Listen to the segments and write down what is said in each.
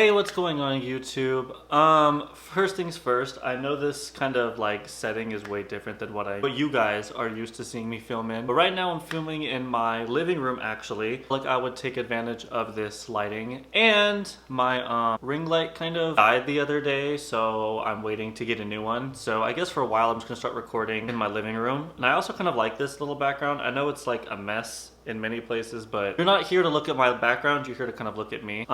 Hey, what's going on YouTube? First things first, I know this kind of like setting is way different than what you guys are used to seeing me film in. But right now I'm filming in my living room actually. Like I would take advantage of this lighting, and my ring light kind of died the other day, so I'm waiting to get a new one. So I guess for a while I'm just gonna start recording in my living room. And I also kind of like this little background. I know it's like a mess in many places, but you're not here to look at my background, you're here to kind of look at me.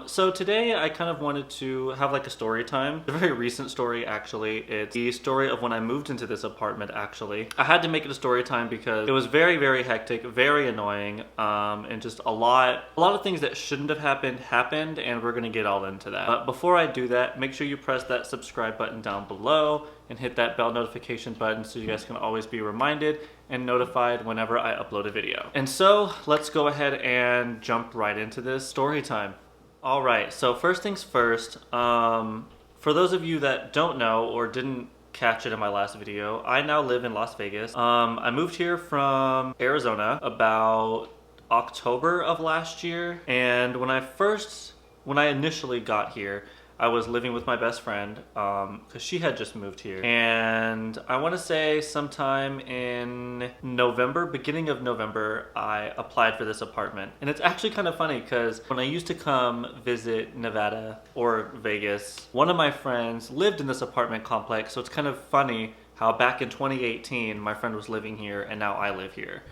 So today I kind of wanted to have like a story time. It's a very recent story actually. It's the story of when I moved into this apartment actually. I had to make it a story time because it was very, very hectic, very annoying, and just a lot of things that shouldn't have happened, and we're gonna get all into that. But before I do that, make sure you press that subscribe button down below and hit that bell notification button so you guys can always be reminded and notified whenever I upload a video. And so let's go ahead and jump right into this story time. All right, so first things first, for those of you that don't know or didn't catch it in my last video, I now live in Las Vegas. I moved here from Arizona about October of last year, and when I initially got here, I was living with my best friend because she had just moved here. And I want to say sometime in November, beginning of November, I applied for this apartment. And it's actually kind of funny because when I used to come visit Nevada or Vegas, one of my friends lived in this apartment complex. So it's kind of funny how back in 2018, my friend was living here and now I live here.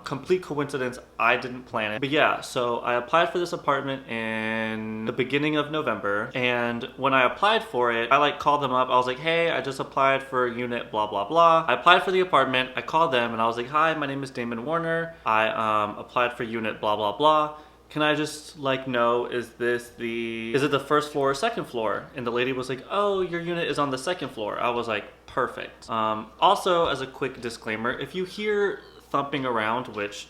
Complete coincidence, I didn't plan it. But yeah, so I applied for this apartment in the beginning of November, and when I applied for it, I like called them up. I was like, hey, I just applied for a unit, blah, blah, blah. I applied for the apartment, I called them and I was like, hi, my name is Damon Warner. I applied for unit, blah, blah, blah. Can I just like know, is it the first floor or second floor? And the lady was like, oh, your unit is on the second floor. I was like, perfect. Also, as a quick disclaimer, if you hear thumping around, which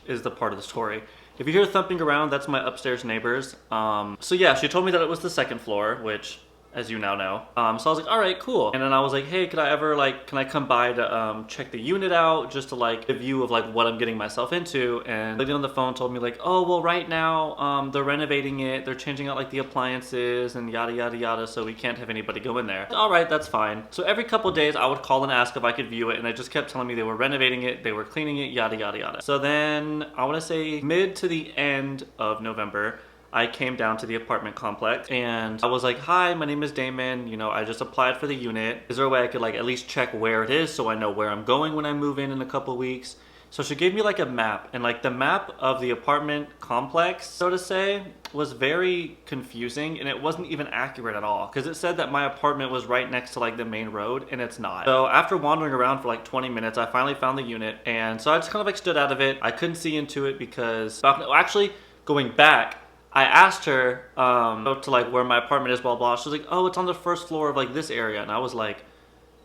is the part of the story, if you hear thumping around, that's my upstairs neighbors. So yeah, she told me that it was the second floor, which, as you now know. So I was like, all right, cool. And then I was like, hey, can I come by to check the unit out, just to like a view of like what I'm getting myself into? And the lady on the phone told me like, oh, well, right now they're renovating it, they're changing out like the appliances and yada yada yada, so we can't have anybody go in there. All right, that's fine. So every couple of days I would call and ask if I could view it, and they just kept telling me they were renovating it, they were cleaning it, yada yada yada. So then I want to say mid to the end of November, I came down to the apartment complex and I was like, hi, my name is Damon. You know, I just applied for the unit. Is there a way I could like at least check where it is so I know where I'm going when I move in a couple weeks? So she gave me like a map, and like the map of the apartment complex, so to say, was very confusing, and it wasn't even accurate at all because it said that my apartment was right next to like the main road, and it's not. So after wandering around for like 20 minutes, I finally found the unit, and so I just kind of like stood out of it. I couldn't see into it because actually going back, I asked her to like where my apartment is, blah, blah. She was like, oh, it's on the first floor of like this area. And I was like,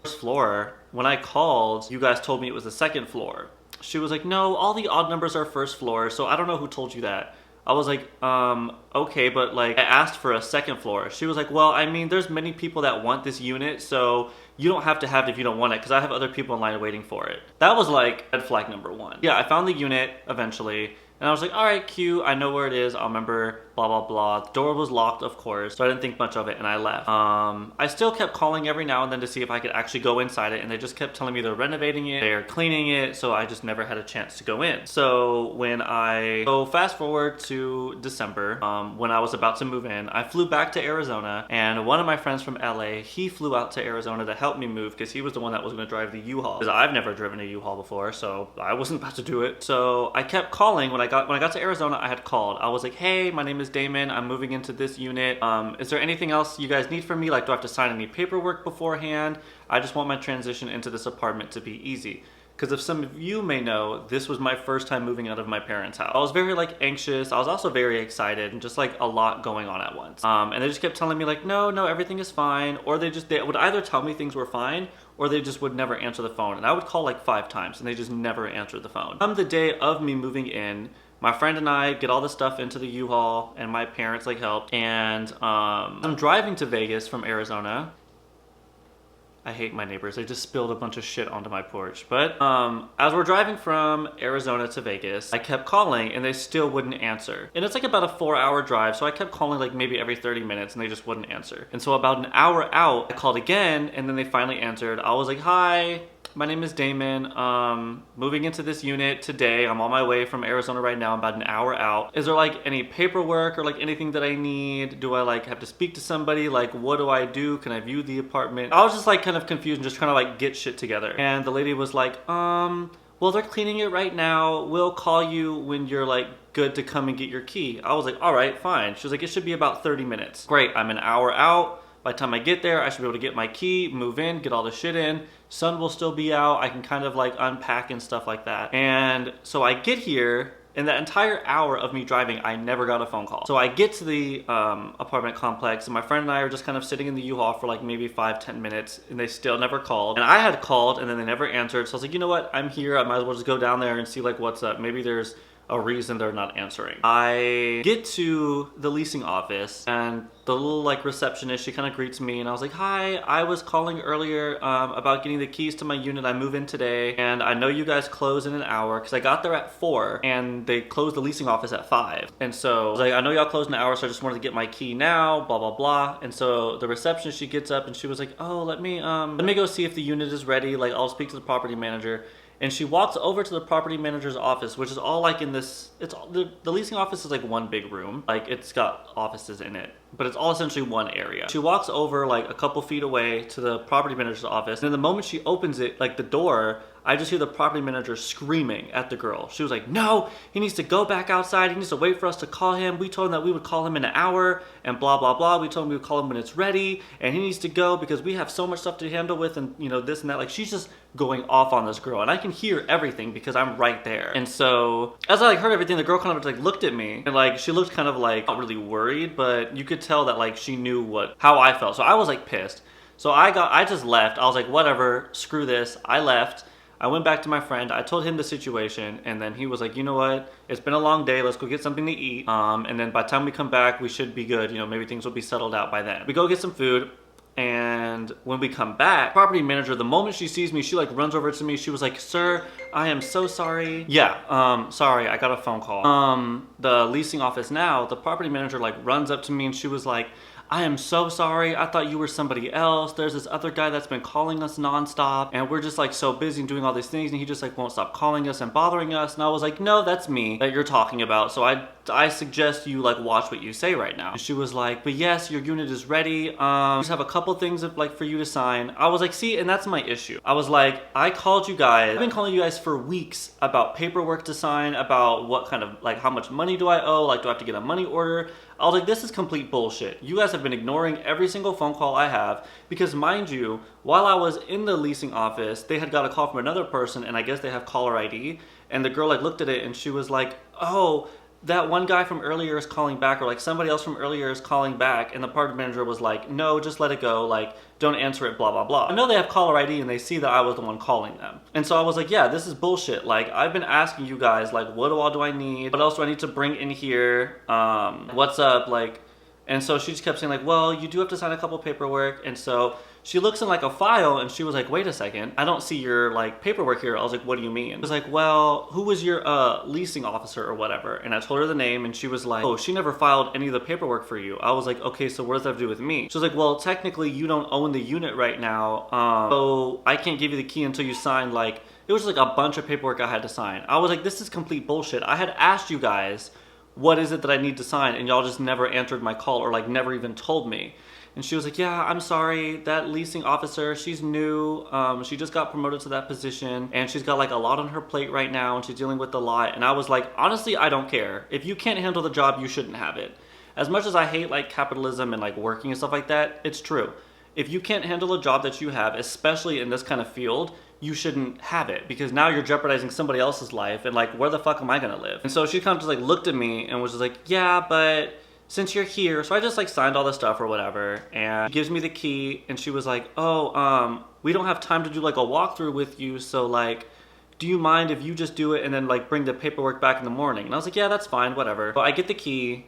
first floor? When I called, you guys told me it was the second floor. She was like, no, all the odd numbers are first floor, so I don't know who told you that. I was like, okay, but like I asked for a second floor. She was like, well, I mean, there's many people that want this unit, so you don't have to have it if you don't want it, because I have other people in line waiting for it. That was like red flag number one. Yeah, I found the unit eventually. And I was like, all right, cute, I know where it is, I'll remember, blah, blah, blah. The door was locked, of course, so I didn't think much of it, and I left. I still kept calling every now and then to see if I could actually go inside it, and they just kept telling me they're renovating it, they're cleaning it, so I just never had a chance to go in. So fast forward to December, when I was about to move in, I flew back to Arizona, and one of my friends from LA, he flew out to Arizona to help me move, because he was the one that was gonna drive the U-Haul. Because I've never driven a U-Haul before, so I wasn't about to do it. So I kept calling. When I got to Arizona, I had called. I was like, hey, my name is Damon. I'm moving into this unit. Is there anything else you guys need from me? Like, do I have to sign any paperwork beforehand? I just want my transition into this apartment to be easy. Because if some of you may know, this was my first time moving out of my parents' house. I was very like anxious. I was also very excited, and just like a lot going on at once. And they just kept telling me like, no, everything is fine. Or they would either tell me things were fine, or they just would never answer the phone. And I would call like 5 times, and they just never answered the phone. On the day of me moving in, my friend and I get all the stuff into the U-Haul, and my parents like helped. And I'm driving to Vegas from Arizona. I hate my neighbors. They just spilled a bunch of shit onto my porch. But as we're driving from Arizona to Vegas, I kept calling and they still wouldn't answer. And it's like about a 4-hour drive, so I kept calling like maybe every 30 minutes and they just wouldn't answer. And so about an hour out, I called again and then they finally answered. I was like, hi, my name is Damon. Moving into this unit today. I'm on my way from Arizona right now. I'm about an hour out. Is there like any paperwork or like anything that I need? Do I like have to speak to somebody? Like, what do I do? Can I view the apartment? I was just like kind of confused and just trying to like get shit together. And the lady was like, well, they're cleaning it right now. We'll call you when you're like good to come and get your key. I was like, all right, fine. She was like, it should be about 30 minutes. Great, I'm an hour out. By the time I get there, I should be able to get my key, move in, get all the shit in. Sun will still be out. I can kind of like unpack and stuff like that. And so I get here, in that entire hour of me driving, I never got a phone call. So I get to the apartment complex and my friend and I are just kind of sitting in the U-Haul for like maybe 5-10 minutes and they still never called. And I had called and then they never answered. So I was like, you know what? I'm here. I might as well just go down there and see like what's up. Maybe there's a reason they're not answering. I get to the leasing office and the little like receptionist, she kind of greets me and I was like, hi, I was calling earlier about getting the keys to my unit. I move in today and I know you guys close in an hour because I got there at 4 and they closed the leasing office at 5. And so I was like, I know y'all close in an hour, so I just wanted to get my key now, blah, blah, blah. And so the receptionist, she gets up and she was like, oh, let me go see if the unit is ready. Like I'll speak to the property manager. And she walks over to the property manager's office, which is all like in this, the leasing office is like one big room. Like it's got offices in it, but it's all essentially one area. She walks over like a couple feet away to the property manager's office. And then the moment she opens it, like the door, I just hear the property manager screaming at the girl. She was like, no, he needs to go back outside. He needs to wait for us to call him. We told him that we would call him in an hour and blah, blah, blah. We told him we would call him when it's ready and he needs to go because we have so much stuff to handle with and you know, this and that. Like she's just going off on this girl and I can hear everything because I'm right there. And so as I like heard everything, the girl kind of like looked at me and like she looked kind of like not really worried, but you could tell that like she knew how I felt. So I was like pissed. So I just left. I was like, whatever, screw this. I left. I went back to my friend, I told him the situation, and then he was like, you know what, it's been a long day, let's go get something to eat, and then by the time we come back, we should be good, you know, maybe things will be settled out by then. We go get some food, and when we come back, property manager, the moment she sees me, she like runs over to me, she was like, sir, I am so sorry. Yeah, sorry, I got a phone call. The leasing office now, the property manager like runs up to me and she was like, I am so sorry. I thought you were somebody else. There's this other guy that's been calling us nonstop and we're just like so busy and doing all these things and he just like won't stop calling us and bothering us. And I was like, no, that's me that you're talking about. So I suggest you like watch what you say right now. And she was like, but yes, your unit is ready. We just have a couple things like for you to sign. I was like, see, and that's my issue. I was like, I called you guys. I've been calling you guys for weeks about paperwork to sign, about what kind of like how much money do I owe? Like, do I have to get a money order? I was like, this is complete bullshit. You guys have been ignoring every single phone call I have because mind you, while I was in the leasing office, they had got a call from another person and I guess they have caller ID and the girl like looked at it and she was like, oh, that one guy from earlier is calling back or like somebody else from earlier is calling back and the property manager was like, no, just let it go, like don't answer it, blah, blah, blah. I know they have caller ID and they see that I was the one calling them. And so I was like, yeah, this is bullshit. Like I've been asking you guys, like what all do I need? What else do I need to bring in here? What's up? Like, and so she just kept saying like, well, you do have to sign a couple paperwork. And so she looks in like a file and she was like, wait a second, I don't see your like paperwork here. I was like, what do you mean? I was like, well, who was your leasing officer or whatever? And I told her the name and she was like, oh, she never filed any of the paperwork for you. I was like, okay, so what does that have to do with me? She was like, well, technically you don't own the unit right now. So I can't give you the key until you sign like, it was just like a bunch of paperwork I had to sign. I was like, this is complete bullshit. I had asked you guys, what is it that I need to sign? And y'all just never answered my call or like never even told me. And she was like, yeah, I'm sorry, that leasing officer, she's new. She just got promoted to that position and she's got like a lot on her plate right now and she's dealing with a lot. And I was like, honestly, I don't care. If you can't handle the job, you shouldn't have it. As much as I hate like capitalism and like working and stuff like that, it's true. If you can't handle a job that you have, especially in this kind of field, you shouldn't have it because now you're jeopardizing somebody else's life and like, where the fuck am I gonna live? And so she kind of just like looked at me and was just like, yeah, but since you're here, so I just like signed all the stuff or whatever and she gives me the key and she was like, oh, we don't have time to do like a walkthrough with you, so like, do you mind if you just do it and then like bring the paperwork back in the morning? And I was like, yeah, that's fine, whatever. So I get the key,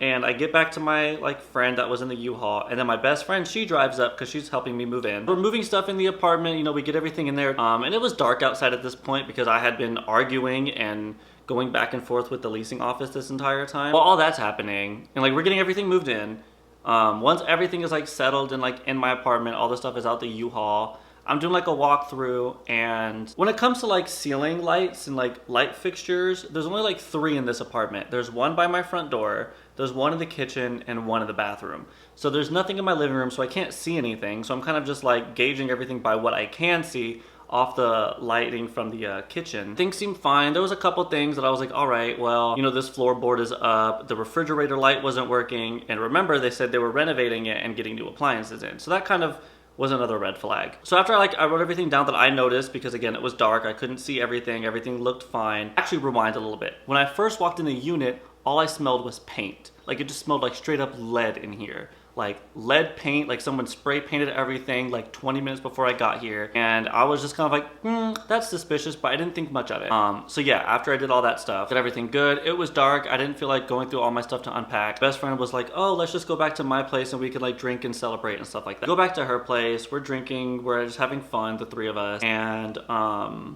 and I get back to my like friend that was in the U-Haul, and then my best friend, she drives up because she's helping me move in. We're moving stuff in the apartment, you know, we get everything in there, and it was dark outside at this point because I had been arguing and going back and forth with the leasing office this entire time. While all that's happening, and like we're getting everything moved in, once everything is like settled and like in my apartment, all the stuff is out the U-Haul, I'm doing like a walkthrough, and when it comes to like ceiling lights and like light fixtures, there's only like 3 in this apartment. There's one by my front door, there's one in the kitchen, and one in the bathroom. So there's nothing in my living room, so I can't see anything. So I'm kind of just like gauging everything by what I can see off the lighting from the kitchen. Things seemed fine. There was a couple things that I was like, all right, well, you know, this floorboard is up, the refrigerator light wasn't working, and remember they said they were renovating it and getting new appliances in. So that kind of was another red flag. So after I wrote everything down that I noticed, because again, it was dark, I couldn't see everything looked fine. Actually, rewind a little bit. When I first walked in the unit, all I smelled was paint. Like it just smelled like straight up lead in here. Like lead paint, like someone spray painted everything like 20 minutes before I got here. And I was just kind of like, that's suspicious, but I didn't think much of it. So yeah, after I did all that stuff, did everything good. It was dark. I didn't feel like going through all my stuff to unpack. Best friend was like, oh, let's just go back to my place and we could like drink and celebrate and stuff like that. Go back to her place. We're drinking. We're just having fun, the 3 of us. And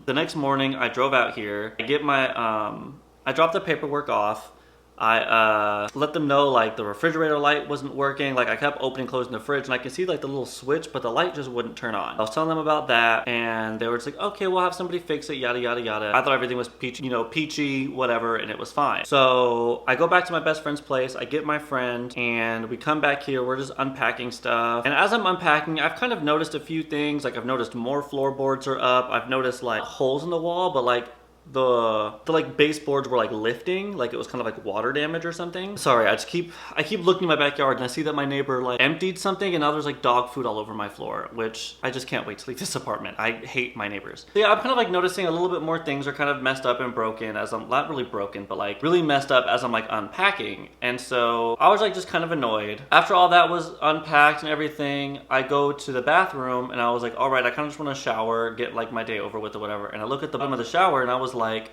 the next morning I drove out here. I get my, I dropped the paperwork off. I let them know like the refrigerator light wasn't working. Like I kept opening and closing the fridge, and I could see like the little switch, but the light just wouldn't turn on. I was telling them about that, and they were just like, okay, we'll have somebody fix it, yada yada yada. I thought everything was peachy, you know, peachy, whatever, and it was fine. So I go back to my best friend's place, I get my friend, and we come back here. We're just unpacking stuff, and as I'm unpacking, I've kind of noticed a few things. Like I've noticed more floorboards are up. I've noticed like holes in the wall, but like the like baseboards were like lifting, like it was kind of like water damage or something. Sorry, I keep looking in my backyard and I see that my neighbor like emptied something, and now there's like dog food all over my floor, which I just can't wait to leave this apartment. I hate my neighbors. So yeah, I'm kind of like noticing a little bit more things are kind of messed up and broken as I'm not really broken, but like really messed up as I'm like unpacking. And so I was like just kind of annoyed. After all that was unpacked and everything, I go to the bathroom and I was like, all right, I kind of just want to shower, get like my day over with or whatever. And I look at the bottom of the shower and I was like,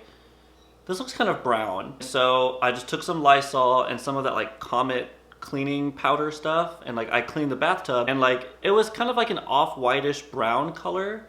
this looks kind of brown. So I just took some Lysol and some of that like Comet cleaning powder stuff, and like I cleaned the bathtub, and like it was kind of like an off-whitish brown color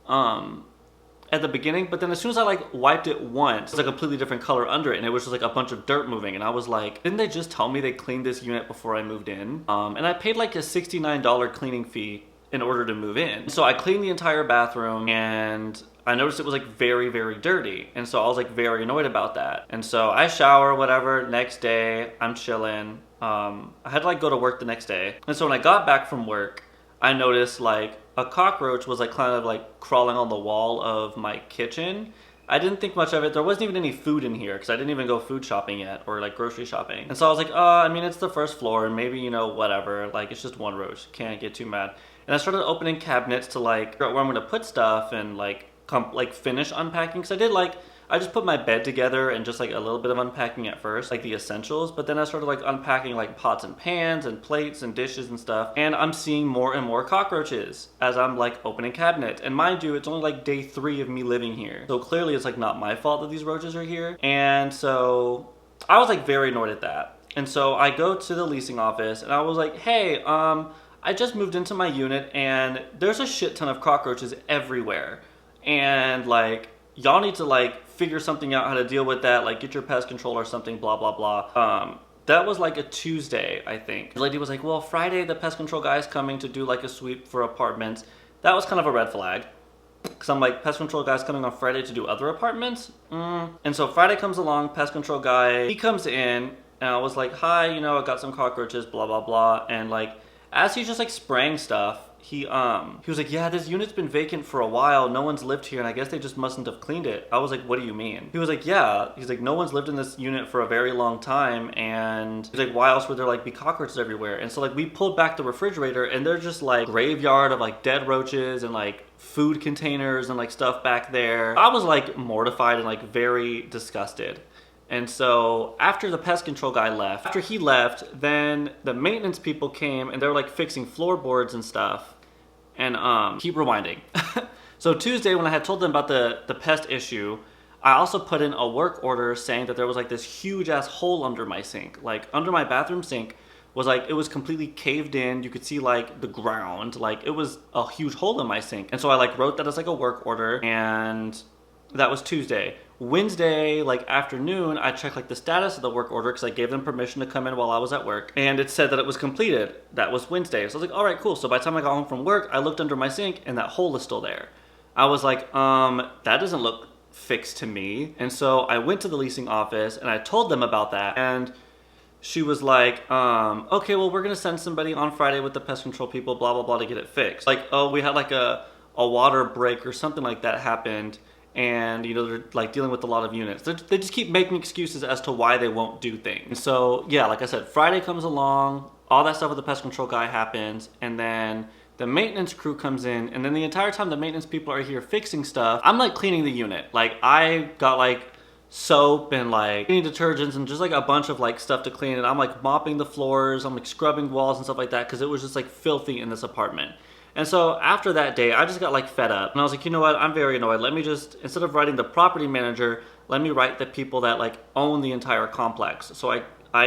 at the beginning, but then as soon as I like wiped it once, it's a completely different color under it, and it was just like a bunch of dirt moving, and I was like, didn't they just tell me they cleaned this unit before I moved in? And I paid like a $69 cleaning fee in order to move in. So I cleaned the entire bathroom, and I noticed it was like very, very dirty. And so I was like very annoyed about that. And so I shower, whatever, next day, I'm chilling. I had to like go to work the next day. And so when I got back from work, I noticed like a cockroach was like kind of like crawling on the wall of my kitchen. I didn't think much of it. There wasn't even any food in here because I didn't even go food shopping yet, or like grocery shopping. And so I was like, I mean, it's the first floor and maybe, you know, whatever. Like it's just one roach. Can't get too mad. And I started opening cabinets to like figure out where I'm gonna put stuff and like finish unpacking, because I just put my bed together and just like a little bit of unpacking at first, like the essentials, but then I started like unpacking like pots and pans and plates and dishes and stuff, and I'm seeing more and more cockroaches as I'm like opening cabinets. And mind you, it's only like day 3 of me living here, so clearly it's like not my fault that these roaches are here. And so I was like very annoyed at that. And so I go to the leasing office and I was like, hey, I just moved into my unit and there's a shit ton of cockroaches everywhere. And like, y'all need to like figure something out how to deal with that, like get your pest control or something, blah, blah, blah. That was like a Tuesday, I think. The lady was like, well, Friday the pest control guy is coming to do like a sweep for apartments. That was kind of a red flag. Cause I'm like, pest control guy's coming on Friday to do other apartments? And so Friday comes along, pest control guy, he comes in, and I was like, hi, you know, I got some cockroaches, blah, blah, blah. And like, as he's just like spraying stuff, he was like, yeah, this unit's been vacant for a while. No one's lived here, and I guess they just mustn't have cleaned it. I was like, what do you mean? He was like, yeah. He's like, no one's lived in this unit for a very long time, and he's like, why else would there like be cockroaches everywhere? And so like we pulled back the refrigerator, and there's just like graveyard of like dead roaches and like food containers and like stuff back there. I was like mortified and like very disgusted. And so after the pest control guy left, after he left, then the maintenance people came and they were like fixing floorboards and stuff. And keep rewinding. So Tuesday, when I had told them about the pest issue, I also put in a work order saying that there was like this huge ass hole under my sink. Like under my bathroom sink was like, it was completely caved in. You could see like the ground. Like it was a huge hole in my sink. And so I like wrote that as like a work order, and that was Tuesday. Wednesday, like afternoon, I checked like the status of the work order because I gave them permission to come in while I was at work, and it said that it was completed. That was Wednesday. So I was like, all right, cool. So by the time I got home from work, I looked under my sink and that hole is still there. I was like, that doesn't look fixed to me. And so I went to the leasing office and I told them about that, and she was like, okay, well, we're gonna send somebody on Friday with the pest control people, blah blah blah, to get it fixed. Like, oh, we had like a water break or something like that happened, and you know, they're like dealing with a lot of units. They just keep making excuses as to why they won't do things. And so yeah, like I said, Friday comes along, all that stuff with the pest control guy happens, and then the maintenance crew comes in, and then the entire time the maintenance people are here fixing stuff, I'm like cleaning the unit. Like I got like soap and like cleaning detergents and just like a bunch of like stuff to clean, and I'm like mopping the floors, I'm like scrubbing walls and stuff like that because it was just like filthy in this apartment. And so after that day, I just got like fed up, and I was like, you know what, I'm very annoyed. Let me just, instead of writing the property manager, let me write the people that like own the entire complex. So I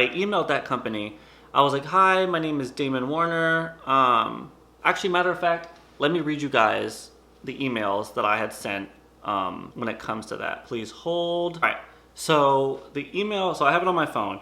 emailed that company. I was like, hi, my name is Damon Warner. Actually, matter of fact, let me read you guys the emails that I had sent when it comes to that. Please hold. All right, so the email, so I have it on my phone.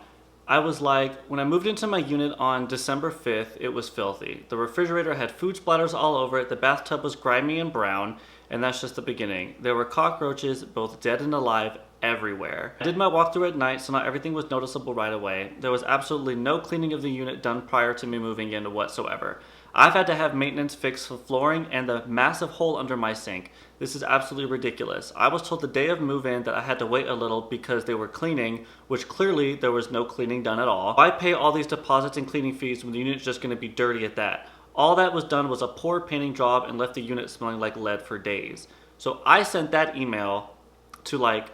I was like, when I moved into my unit on December 5th, it was filthy. The refrigerator had food splatters all over it, the bathtub was grimy and brown, and that's just the beginning. There were cockroaches, both dead and alive, everywhere. I did my walkthrough at night, so not everything was noticeable right away. There was absolutely no cleaning of the unit done prior to me moving in whatsoever. I've had to have maintenance fix the flooring and the massive hole under my sink. This is absolutely ridiculous. I was told the day of move-in that I had to wait a little because they were cleaning, which clearly there was no cleaning done at all. Why pay all these deposits and cleaning fees when the unit's just going to be dirty at that? All that was done was a poor painting job and left the unit smelling like lead for days. So I sent that email to like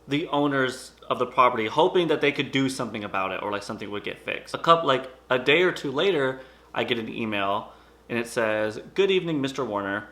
the owners of the property, hoping that they could do something about it or like something would get fixed. A day or two later, I get an email and it says, "Good evening, Mr. Warner.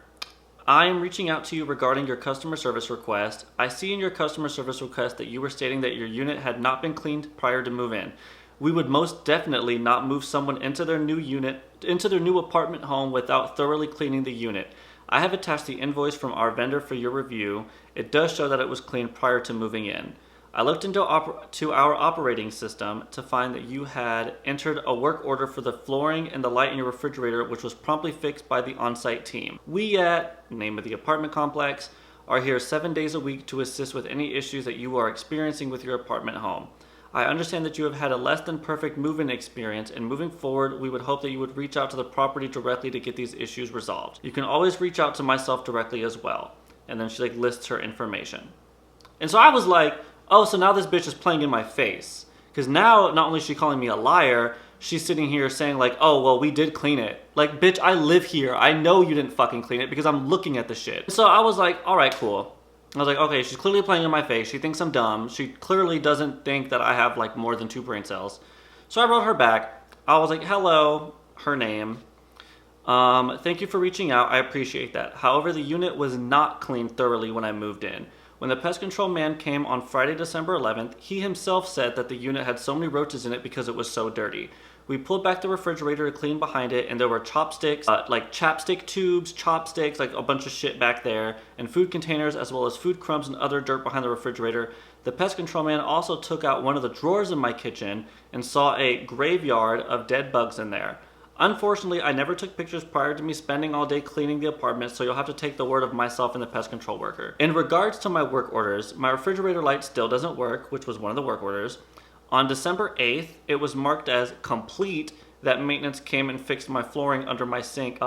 I am reaching out to you regarding your customer service request. I see in your customer service request that you were stating that your unit had not been cleaned prior to move-in. We would most definitely not move someone into their new apartment home without thoroughly cleaning the unit. I have attached the invoice from our vendor for your review. It does show that it was cleaned prior to moving in. I looked into our operating system to find that you had entered a work order for the flooring and the light in your refrigerator, which was promptly fixed by the on-site team. We at, name of the apartment complex, are here 7 days a week to assist with any issues that you are experiencing with your apartment home. I understand that you have had a less than perfect move-in experience, and moving forward, we would hope that you would reach out to the property directly to get these issues resolved. You can always reach out to myself directly as well." And then she like lists her information. And so I was like, oh, so now this bitch is playing in my face. Because now, not only is she calling me a liar, she's sitting here saying like, oh, well, we did clean it. Like, bitch, I live here. I know you didn't fucking clean it because I'm looking at the shit. So I was like, all right, cool. I was like, okay, she's clearly playing in my face. She thinks I'm dumb. She clearly doesn't think that I have like more than 2 brain cells. So I wrote her back. I was like, hello, her name. Thank you for reaching out. I appreciate that. However, the unit was not cleaned thoroughly when I moved in. When the pest control man came on Friday, December 11th, he himself said that the unit had so many roaches in it because it was so dirty. We pulled back the refrigerator to clean behind it, and there were chopsticks, like chapstick tubes, chopsticks, like a bunch of shit back there, and food containers, as well as food crumbs and other dirt behind the refrigerator. The pest control man also took out one of the drawers in my kitchen and saw a graveyard of dead bugs in there. Unfortunately, I never took pictures prior to me spending all day cleaning the apartment, so you'll have to take the word of myself and the pest control worker. In regards to my work orders, my refrigerator light still doesn't work, which was one of the work orders. On December 8th, it was marked as complete that maintenance came and fixed my flooring under my sink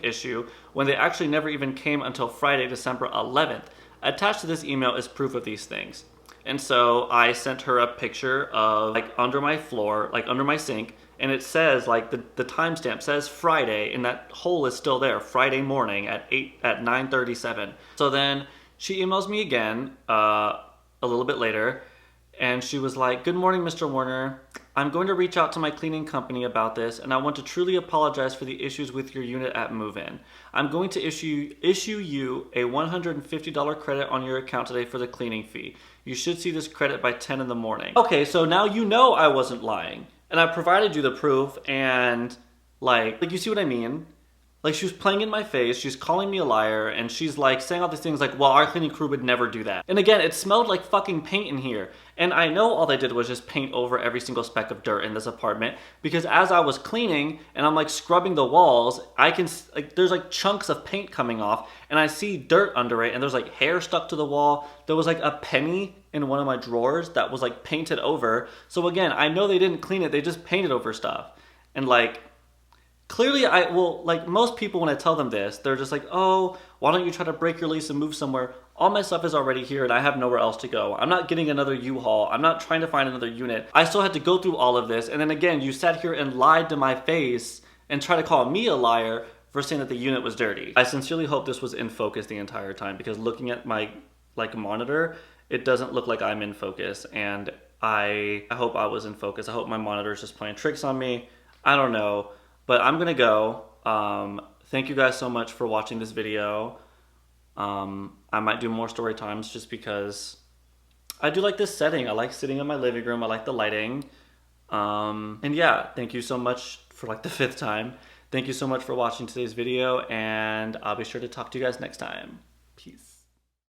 issue, when they actually never even came until Friday, December 11th. Attached to this email is proof of these things. And so I sent her a picture of like under my floor, like under my sink, and it says like the timestamp says Friday, and that hole is still there, Friday morning at 9:37. So then she emails me again a little bit later, and she was like, "Good morning, Mr. Warner. I'm going to reach out to my cleaning company about this, and I want to truly apologize for the issues with your unit at move-in. I'm going to issue you a $150 credit on your account today for the cleaning fee. You should see this credit by 10 in the morning." Okay, so now you know I wasn't lying, and I provided you the proof, and like you see what I mean? Like, she was playing in my face, she's calling me a liar, and she's like saying all these things like, well, our cleaning crew would never do that. And again, it smelled like fucking paint in here. And I know all they did was just paint over every single speck of dirt in this apartment, because as I was cleaning and I'm like scrubbing the walls, I can, like, there's like chunks of paint coming off, and I see dirt under it, and there's like hair stuck to the wall. There was like a penny in one of my drawers that was like painted over. So again, I know they didn't clean it, they just painted over stuff. And like, clearly, like most people, when I tell them this, they're just like, oh, why don't you try to break your lease and move somewhere? All my stuff is already here and I have nowhere else to go. I'm not getting another U-Haul. I'm not trying to find another unit. I still had to go through all of this. And then again, you sat here and lied to my face and tried to call me a liar for saying that the unit was dirty. I sincerely hope this was in focus the entire time, because looking at my like monitor, it doesn't look like I'm in focus. And I hope I was in focus. I hope my monitor is just playing tricks on me. I don't know. But I'm gonna go. Thank you guys so much for watching this video. I might do more story times just because I do like this setting. I like sitting in my living room. I like the lighting. And yeah, thank you so much for like the 5th time. Thank you so much for watching today's video, and I'll be sure to talk to you guys next time. Peace.